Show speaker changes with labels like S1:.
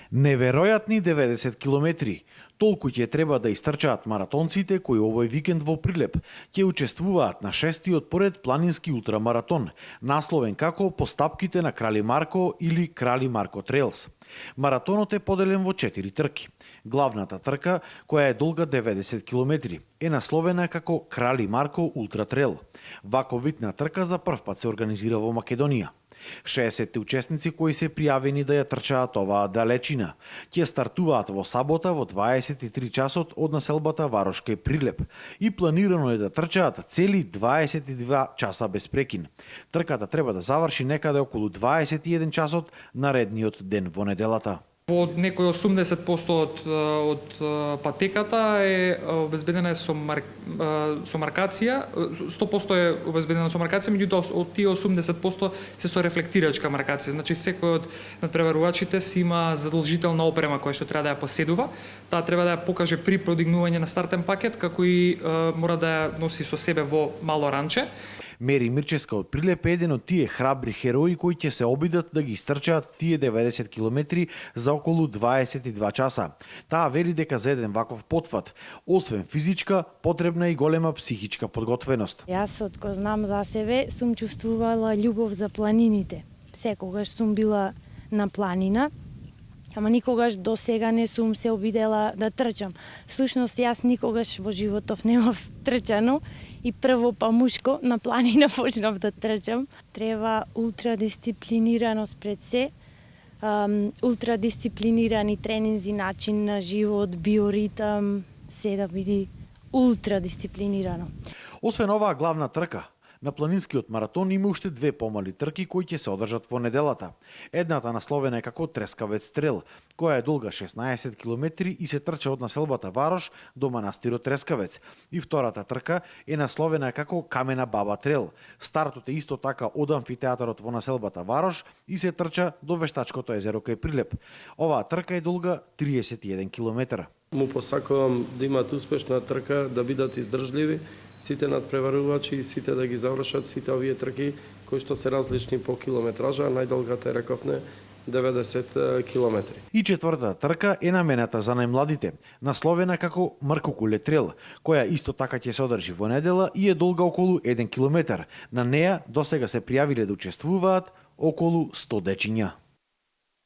S1: Неверојатни 90 километри. Толку ќе треба да истрчаат маратонците кои овој викенд во Прилеп ќе учествуваат на 6-тиот поред планински ултрамаратон, насловен како По стапките на Крали Марко или Крали Марко Трейлс. Маратонот е поделен во 4 трки. Главната трка, која е долга 90 километри, е насловена како Крали Марко Ултра Трейл. Ваков вид на трка за прв пат се организира во Македонија. 60 учесници кои се пријавени да ја трчаат оваа далечина ќе стартуваат во сабота во 23 часот од населбата Варош кај Прилеп и планирано е да трчаат цели 22 часа без прекин. Трката треба да заврши некаде околу 21 часот наредниот ден во неделата.
S2: Во некој 80% од патеката е обезбедена со маркација, 100% е обезбедена со маркација, меѓутоа од тие 80% се со рефлектирачка маркација. Значи секој од надпреварувачите си има задолжителна опрема која што треба да ја поседува. Таа треба да ја покаже при продигнување на стартен пакет, како и мора да ја носи со себе во мало ранче.
S1: Мери Мирчевска од Прилеп е еден од тие храбри херои кои ќе се обидат да ги истрчаат тие 90 километри за околу 22 часа. Таа вели дека за еден ваков потфат, освен физичка, потребна и голема психичка подготвеност.
S3: Јас откога знам за себе, сум чувствувала љубов за планините. Секогаш сум била на планина, ама никогаш до сега не сум се обидела да трчам. Всушност, јас никогаш во животов немав трчано и прво па мушко на планина почнав да трчам. Треба ултрадисциплинираност пред се, ултрадисциплинирани тренинзи, начин на живот, биоритам, се да биде ултрадисциплинирано.
S1: Освен оваа главна трка, на планинскиот маратон има уште две помали трки кои ќе се одржат во неделата. Едната насловена е како Трескавец Трейл, која е долга 16 километри и се трча од населбата Варош до манастирот Трескавец. И втората трка е насловена како Камена Баба Трейл. Стартот е исто така од амфитеатарот во населбата Варош и се трча до Вештачкото езеро кај Прилеп. Оваа трка е долга 31 километра.
S4: Му посакувам да имат успешна трка, да бидат издржливи, сите надпреварувачи, сите да ги завршат сите овие трки кои што се различни по километража, најдолгата е рековне 90 километри.
S1: И четвртата трка е намената за најмладите, насловена како Маркокуле Трейл, која исто така ќе се одржи во недела и е долга околу 1 километар. На неа досега се пријавиле да учествуваат околу 100 дечиња.